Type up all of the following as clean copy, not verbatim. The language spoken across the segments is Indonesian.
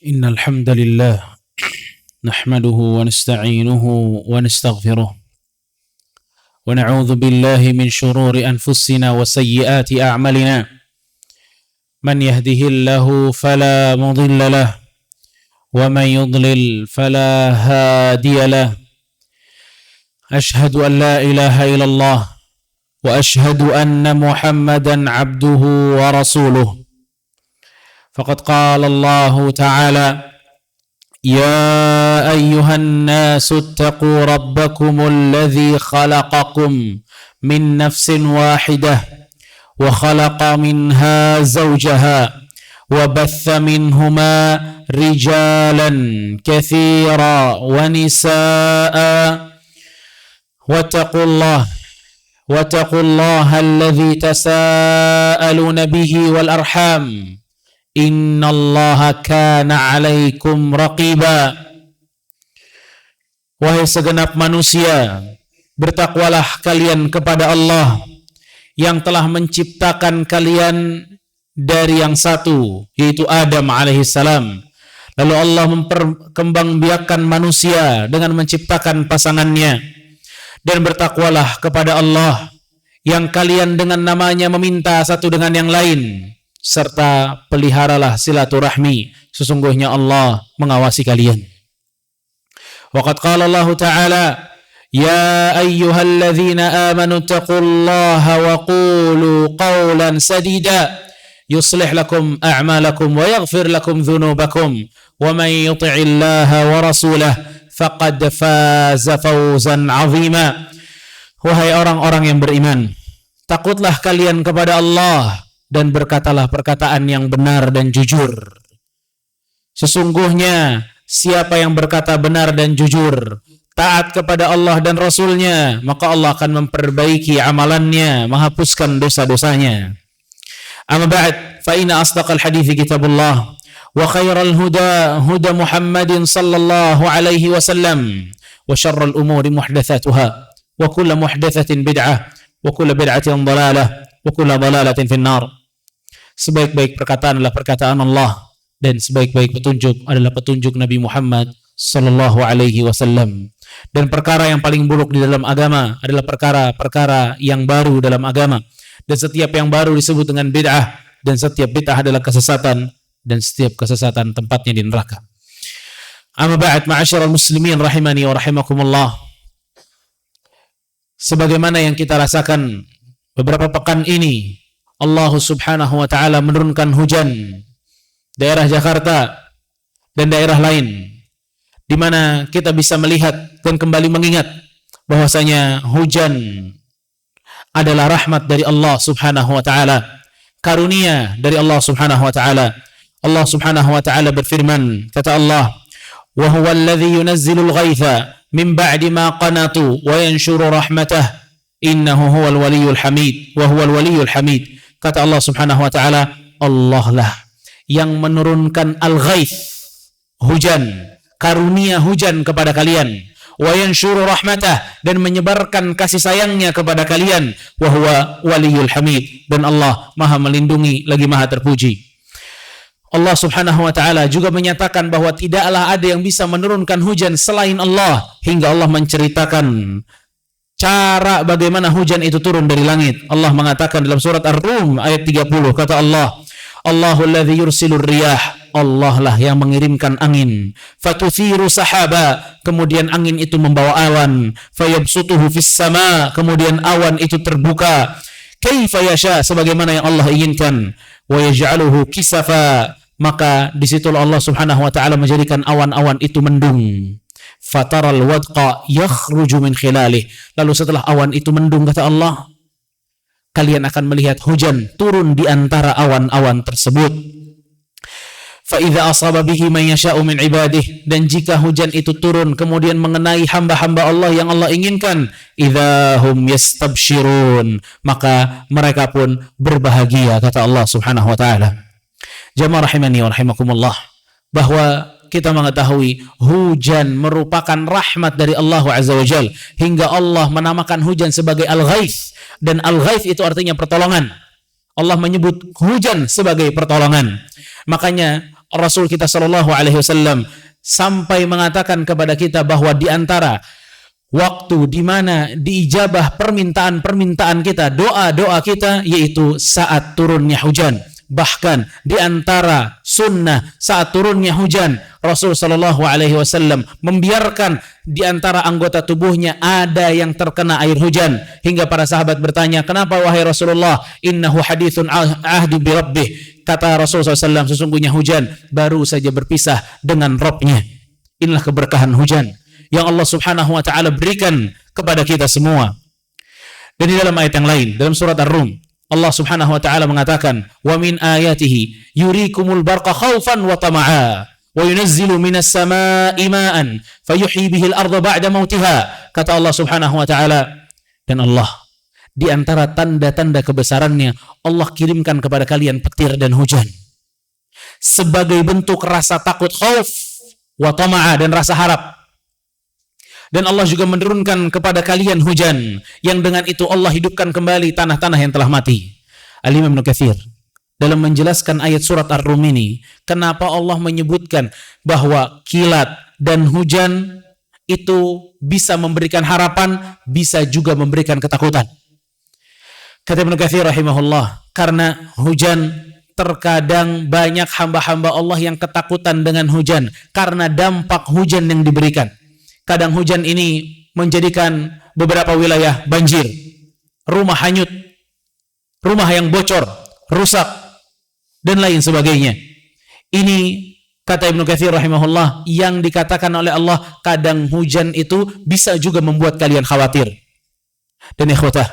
إن الحمد لله نحمده ونستعينه ونستغفره ونعوذ بالله من شرور أنفسنا وسيئات أعمالنا من يهده الله فلا مضل له ومن يضلل فلا هادي له أشهد أن لا إله إلا الله وأشهد أن محمدا عبده ورسوله فقد قال الله تعالى يا أيها الناس اتقوا ربكم الذي خلقكم من نفس واحدة وخلق منها زوجها وبث منهما رجالا كثيرا ونساء واتقوا الله الذي تساءلون به والأرحام إن الله كان عليكم رقيبا. Wahai segenap manusia, bertakwalah kalian kepada Allah yang telah menciptakan kalian dari yang satu, yaitu Adam alaihissalam. Lalu Allah memperkembangbiakkan manusia dengan menciptakan pasangannya. Dan bertakwalah kepada Allah yang kalian dengan namanya meminta satu dengan yang lain, serta peliharalah silaturahmi, sesungguhnya Allah mengawasi kalian. Waqad qala Allah Ta'ala ya ayyuhalladzina amanu taqullaha wa qulu qawlan sadida yuslih lakum a'malakum wa yaghfir lakum dhunubakum wa man yuti'illaha wa rasulahu faqad faza fawzan 'azima. Wahai orang-orang yang beriman, takutlah kalian kepada Allah dan berkatalah perkataan yang benar dan jujur. Sesungguhnya siapa yang berkata benar dan jujur, taat kepada Allah dan Rasulnya, maka Allah akan memperbaiki amalannya, menghapuskan dosa-dosanya. Amma ba'd, fa inna asdaqal hadithi kitabullah wa khairal huda huda Muhammadin sallallahu alaihi wasallam wa syarral umuri muhdatsatuha wa kullu muhdatsatin bid'ah wa kullu bid'atin dhalalah wa kullu dhalalatin finnar. Sebaik-baik perkataan adalah perkataan Allah, dan sebaik-baik petunjuk adalah petunjuk Nabi Muhammad sallallahu alaihi wasallam. Dan perkara yang paling buruk di dalam agama adalah perkara-perkara yang baru dalam agama. Dan setiap yang baru disebut dengan bid'ah, dan setiap bid'ah adalah kesesatan, dan setiap kesesatan tempatnya di neraka. Amma ba'd, ma'asyiral muslimin rahimani wa rahimakumullah. Sebagaimana yang kita rasakan beberapa pekan ini, Allah subhanahu wa ta'ala menurunkan hujan daerah Jakarta dan daerah lain, di mana kita bisa melihat dan kembali mengingat bahwasanya hujan adalah rahmat dari Allah subhanahu wa ta'ala, karunia dari Allah subhanahu wa ta'ala. Allah subhanahu wa ta'ala berfirman, kata Allah, wa huwa alladhi yunazzilul ghaitha min ba'di ma qanatu wa yanshuru rahmatah innahu huwal waliyul hamid wa huwal waliyul hamid. Kata Allah subhanahu wa ta'ala, Allah lah yang menurunkan al-ghaith, hujan, karunia hujan kepada kalian, wa yanshuru rahmatah, dan menyebarkan kasih sayangnya kepada kalian, wa huwa waliyul hamid, dan Allah maha melindungi lagi maha terpuji. Allah subhanahu wa ta'ala juga menyatakan bahwa tidaklah ada yang bisa menurunkan hujan selain Allah, hingga Allah menceritakan cara bagaimana hujan itu turun dari langit. Allah mengatakan dalam surat Ar-Rum ayat 30, kata Allah, Allahul ladzi yursilur riyah, Allah lah yang mengirimkan angin, fatuthiru sahaba, kemudian angin itu membawa awan, fayabsutuhu fis sama, kemudian awan itu terbuka, kaifa yasha, sebagaimana yang Allah inginkan, wa yaj'aluhu kisafa, maka disitulah Allah subhanahu wa ta'ala menjadikan awan-awan itu mendung. Fataral wadqa yakhruju min khilalih, lalu setelah awan itu mendung, kata Allah, kalian akan melihat hujan turun di antara awan-awan tersebut. Fa idza asaba bihi man yasha'u min ibadih, dan jika hujan itu turun kemudian mengenai hamba-hamba Allah yang Allah inginkan, idza hum yastabshirun, maka mereka pun berbahagia, kata Allah subhanahu wa ta'ala. Jamaah rahimani wa rahimakumullah, bahwa kita mengetahui hujan merupakan rahmat dari Allah Azza wa Jal, hingga Allah menamakan hujan sebagai al-ghaith, dan al-ghaith itu artinya pertolongan. Allah menyebut hujan sebagai pertolongan. Makanya Rasul kita sallallahu alaihi wasallam sampai mengatakan kepada kita bahwa di antara waktu di mana diijabah permintaan-permintaan kita, doa-doa kita, yaitu saat turunnya hujan. Bahkan di antara sunnah saat turunnya hujan, Rasul sallallahu alaihi wasallam membiarkan di antara anggota tubuhnya ada yang terkena air hujan, hingga para sahabat bertanya, "Kenapa wahai Rasulullah? Innahu haditsun ahdu bi rabbih." Kata Rasul SAW, sesungguhnya hujan baru saja berpisah dengan Rabb-nya. Inilah keberkahan hujan yang Allah Subhanahu wa taala berikan kepada kita semua. Dan di dalam ayat yang lain, dalam surat Ar-Rum, Allah Subhanahu wa taala mengatakan, "Wa min ayatihi yurikumul barqa khaufan wa tama'a wa yunazzilu minas samaa'i ma'an fayuhyi bihil arda ba'da mautiha." Kata Allah Subhanahu wa taala, dan Allah di antara tanda-tanda kebesarannya, Allah kirimkan kepada kalian petir dan hujan sebagai bentuk rasa takut, khauf wa tama'a, dan rasa harap. Dan Allah juga menurunkan kepada kalian hujan, yang dengan itu Allah hidupkan kembali tanah-tanah yang telah mati. Al-Imam Ibnu Katsir dalam menjelaskan ayat surat Ar-Rum ini, kenapa Allah menyebutkan bahwa kilat dan hujan itu bisa memberikan harapan, bisa juga memberikan ketakutan. Kata Ibnu Katsir rahimahullah, karena hujan terkadang banyak hamba-hamba Allah yang ketakutan dengan hujan karena dampak hujan yang diberikan. Kadang hujan ini menjadikan beberapa wilayah banjir, rumah hanyut, rumah yang bocor, rusak, dan lain sebagainya. Ini kata Ibnu Katsir rahimahullah, yang dikatakan oleh Allah, kadang hujan itu bisa juga membuat kalian khawatir. Dan ikhwatah,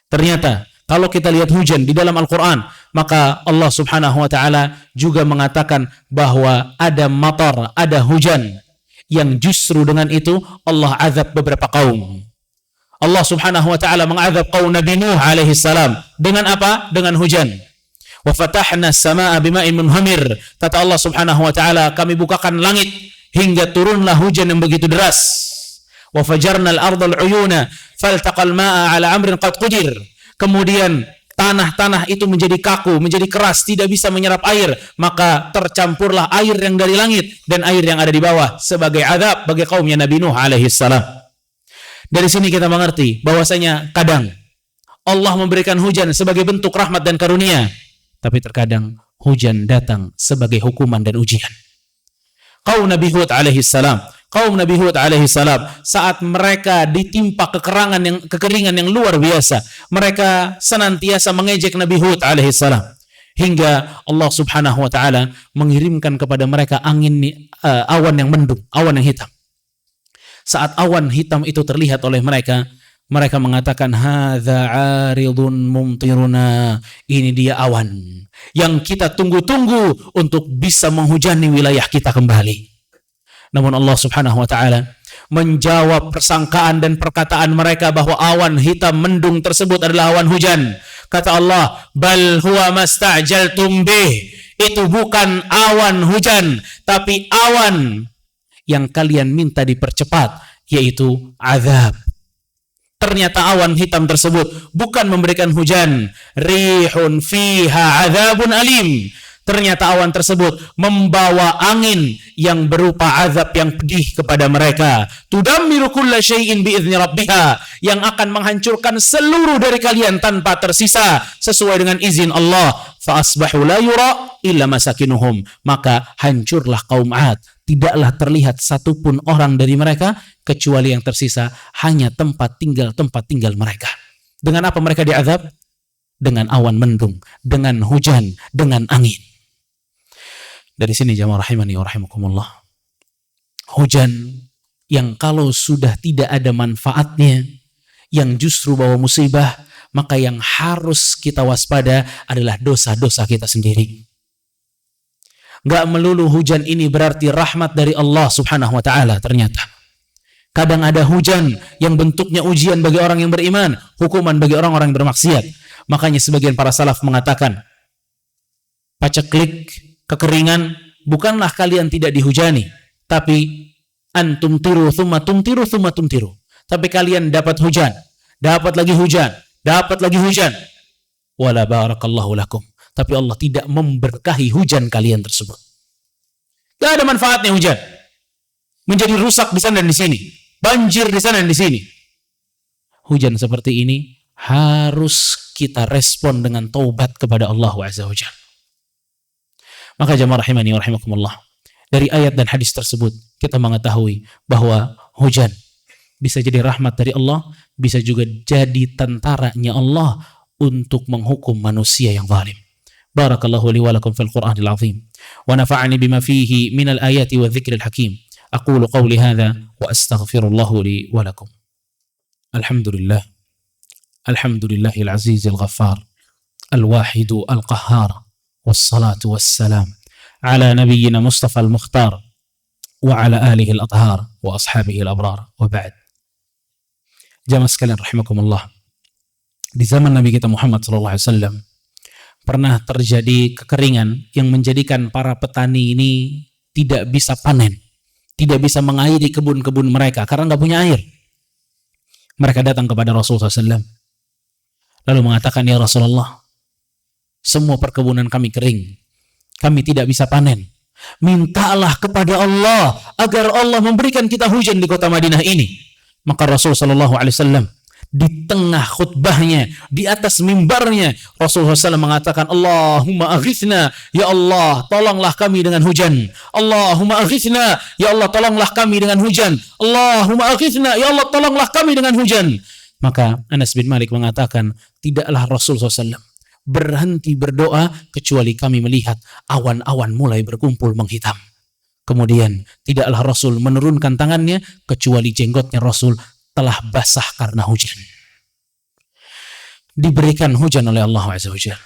ternyata kalau kita lihat hujan di dalam Al-Quran, maka Allah Subhanahu wa taala juga mengatakan bahwa ada matar, ada hujan, yang justru dengan itu Allah azab beberapa kaum. Allah Subhanahu wa taala mengazab kaum Nabi Nuh alaihi salam dengan apa? Dengan hujan. Wa fatahna as-samaa'a bima'in munhamir. Kata Allah Subhanahu wa taala, kami bukakan langit hingga turunlah hujan yang begitu deras. Wa fajarna al-ardha al-'uyuna faltaqal ma'a 'ala amrin qad qadir. Kemudian tanah-tanah itu menjadi kaku, menjadi keras, tidak bisa menyerap air, maka tercampurlah air yang dari langit dan air yang ada di bawah sebagai azab bagi kaumnya Nabi Nuh alaihi salam. Dari sini kita mengerti bahwasanya kadang Allah memberikan hujan sebagai bentuk rahmat dan karunia, tapi terkadang hujan datang sebagai hukuman dan ujian. Kaum Nabi Hud alaihi salam, saat mereka ditimpa kekeringan yang luar biasa, mereka senantiasa mengejek Nabi Hud alaihi salam, hingga Allah Subhanahu wa taala mengirimkan kepada mereka awan yang mendung, awan yang hitam. Saat awan hitam itu terlihat oleh mereka, mereka mengatakan, hadza 'aridun mumtiruna, ini dia awan yang kita tunggu-tunggu untuk bisa menghujani wilayah kita kembali. Namun Allah Subhanahu wa taala menjawab persangkaan dan perkataan mereka bahwa awan hitam mendung tersebut adalah awan hujan. Kata Allah, bal huwa masta'jaltum bih, itu bukan awan hujan, tapi awan yang kalian minta dipercepat, yaitu azab. Ternyata awan hitam tersebut bukan memberikan hujan. Rihun fiha azabun alim. Ternyata awan tersebut membawa angin yang berupa azab yang pedih kepada mereka. Tudammiru kulla syai'in bi'izni rabbiha, yang akan menghancurkan seluruh dari kalian tanpa tersisa sesuai dengan izin Allah. Fa asbahu la yura illa masakinuhum, maka hancurlah kaum 'Ad. Tidaklah terlihat satupun orang dari mereka kecuali yang tersisa hanya tempat tinggal mereka. Dengan apa mereka diazab? Dengan awan mendung, dengan hujan, dengan angin. Dari sini jamaah rahimani wa rahimakumullah, hujan yang kalau sudah tidak ada manfaatnya, yang justru bawa musibah, maka yang harus kita waspada adalah dosa-dosa kita sendiri. Gak melulu hujan ini berarti rahmat dari Allah Subhanahu wa ta'ala. Ternyata kadang ada hujan yang bentuknya ujian bagi orang yang beriman, hukuman bagi orang-orang yang bermaksiat. Makanya sebagian para salaf mengatakan, paceklik, kekeringan, bukanlah kalian tidak dihujani, tapi antum tiru thumma tumtiru thumma tumtiru. Tapi kalian dapat hujan, dapat lagi hujan, dapat lagi hujan. Wala barakallahu lakum. Tapi Allah tidak memberkahi hujan kalian tersebut. Gak ada manfaatnya hujan. Menjadi rusak di sana dan di sini. Banjir di sana dan di sini. Hujan seperti ini harus kita respon dengan taubat kepada Allah Azza wa Jalla. Maka jamaah rahimani wa rahimakumullah, dari ayat dan hadis tersebut kita mengetahui bahwa hujan bisa jadi rahmat dari Allah, bisa juga jadi tentaranya Allah untuk menghukum manusia yang zalim. Barakallahu li wa lakum fil Qur'anil azim wa nafa'ani bima fihi minal ayati wa dzikril hakim. Aqulu qawli hadza wa astaghfirullahu li wa lakum. Alhamdulillah. Alhamdulillahil azizil ghaffar. Al-wahidu al-qahhar. Wassalatu wassalam ala nabiyyina Mustafa al-Mukhtar wa ala alihi al-athhar wa ashabihi al-abrar wa ba'd. Jamaah sekalian rahimakumullah, di zaman Nabi kita Muhammad sallallahu alaihi wasallam pernah terjadi kekeringan yang menjadikan para petani ini tidak bisa panen, tidak bisa mengairi kebun-kebun mereka karena nggak punya air. Mereka datang kepada Rasulullah SAW lalu mengatakan, ya Rasulullah, semua perkebunan kami kering, kami tidak bisa panen. Mintalah kepada Allah agar Allah memberikan kita hujan di kota Madinah ini. Maka Rasulullah SAW di tengah khutbahnya, di atas mimbarnya, Rasulullah SAW mengatakan, Allahumma aghithna, ya Allah tolonglah kami dengan hujan. Allahumma aghithna, ya Allah tolonglah kami dengan hujan. Allahumma aghithna, ya Allah tolonglah kami dengan hujan. Maka Anas bin Malik mengatakan, tidaklah Rasulullah SAW berhenti berdoa kecuali kami melihat awan-awan mulai berkumpul menghitam. Kemudian tidaklah Rasul menurunkan tangannya kecuali jenggotnya Rasul telah basah karena hujan. Diberikan hujan oleh Allah Azza wa Jalla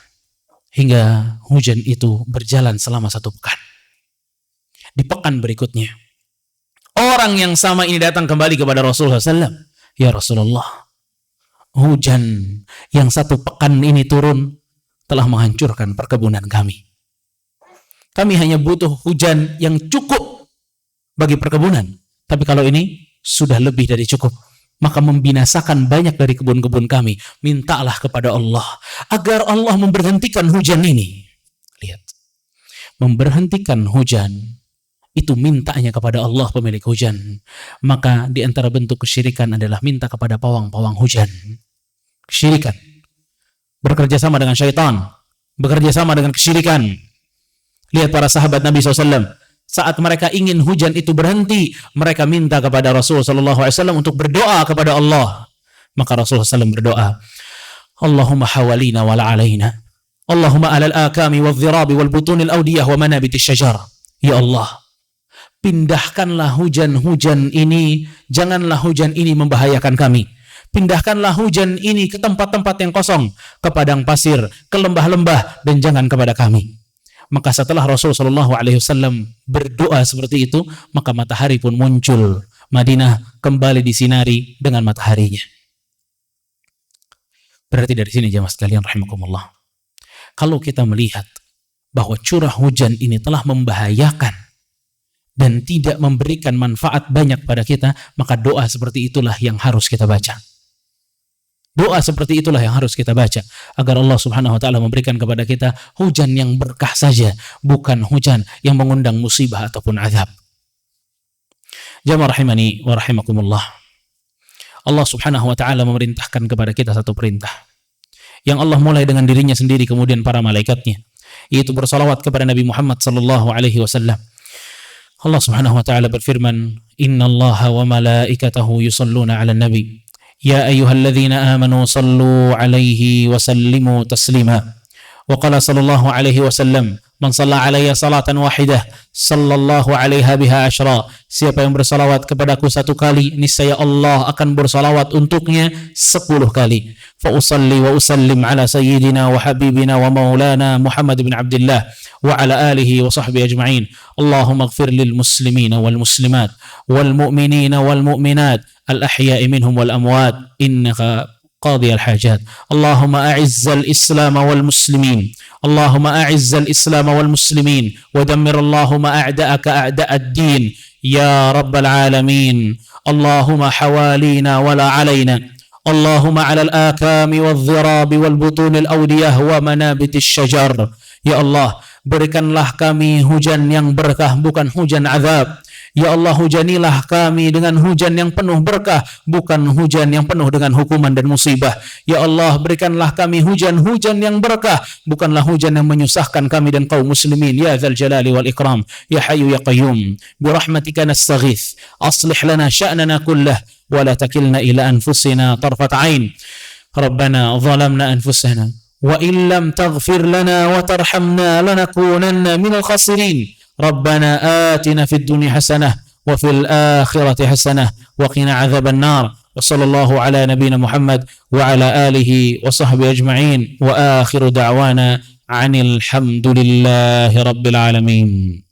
hingga hujan itu berjalan selama 1 pekan. Di pekan berikutnya orang yang sama ini datang kembali kepada Rasulullah SAW. Ya Rasulullah, hujan yang 1 pekan ini turun telah menghancurkan perkebunan kami. Kami hanya butuh hujan yang cukup bagi perkebunan. Tapi kalau ini sudah lebih dari cukup, maka membinasakan banyak dari kebun-kebun kami. Mintalah kepada Allah agar Allah memberhentikan hujan ini. Lihat, memberhentikan hujan itu mintanya kepada Allah pemilik hujan. Maka di antara bentuk kesyirikan adalah minta kepada pawang-pawang hujan. Kesyirikan, bekerja sama dengan syaitan, bekerja sama dengan kesyirikan. Lihat para sahabat Nabi SAW, saat mereka ingin hujan itu berhenti, mereka minta kepada Rasulullah SAW untuk berdoa kepada Allah. Maka Rasulullah SAW berdoa, Allahumma hawalina wa la alaina, Allahumma alal akami wal dhirabi wal butunil awdiyah wa manabitis syajar. Ya Allah, pindahkanlah hujan-hujan ini, janganlah hujan ini membahayakan kami. Pindahkanlah hujan ini ke tempat-tempat yang kosong, ke padang pasir, ke lembah-lembah, dan jangan kepada kami. Maka setelah Rasulullah SAW berdoa seperti itu, maka matahari pun muncul. Madinah kembali disinari dengan mataharinya. Berarti dari sini jemaah sekalian rahimakumullah, kalau kita melihat bahwa curah hujan ini telah membahayakan dan tidak memberikan manfaat banyak pada kita, maka doa seperti itulah yang harus kita baca. Doa seperti itulah yang harus kita baca agar Allah Subhanahu wa taala memberikan kepada kita hujan yang berkah saja, bukan hujan yang mengundang musibah ataupun azab. Jamaah rahimani wa rahimakumullah, Allah Subhanahu wa taala memerintahkan kepada kita satu perintah yang Allah mulai dengan dirinya sendiri kemudian para malaikatnya, yaitu bersalawat kepada Nabi Muhammad sallallahu alaihi wasallam. Allah Subhanahu wa taala berfirman, "Innallaha wa malaikatahu yusalluna 'alan nabi." Ya ayyuhalladzina amanu sallu alaihi wa sallimu taslima. Wa qala sallallahu alaihi wasallam, man shalla alayya salatan wahidah sallallahu alaiha biha asyra. Siapa yang bersalawat kepadaku 1 kali, niscaya Allah akan bersalawat untuknya 10 kali. Fa usalli wa usallim ala sayyidina wa habibina wa maulana Muhammad bin Abdullah wa ala alihi wa sahbihi ajma'in. Allahumma ighfir lil muslimina wal muslimat wal mu'minina wal mu'minat al-ahya'i minhum wal amwat innaka قاضي الحاجات. اللهم أعز الإسلام والمسلمين، اللهم أعز الإسلام والمسلمين ودمر اللهم أعداءك أعداء الدين يا رب العالمين. اللهم حوالينا ولا علينا، اللهم على الآكام والضراب والبطون الأودية ومنابت الشجر. Ya Allah, berikanlah kami hujan yang berkah, bukan hujan azab. Ya Allah, hujanilah kami dengan hujan yang penuh berkah, bukan hujan yang penuh dengan hukuman dan musibah. Ya Allah, berikanlah kami hujan-hujan yang berkah, bukanlah hujan yang menyusahkan kami dan kaum muslimin. Ya Dzal Jalali wal Ikram, Ya Hayyu Ya Qayyum, birahmatika nastaghits, aslih lana sya'nana kullah, wa la takilna ila anfusina tarfat ain. Rabbana zalamna anfusana, wa in lam taghfir lana wa tarhamna lanakunanna minal khasirin. ربنا آتنا في الدنيا حسنة وفي الآخرة حسنة وقنا عذاب النار وصلى الله على نبينا محمد وعلى آله وصحبه أجمعين وآخر دعوانا عن الحمد لله رب العالمين.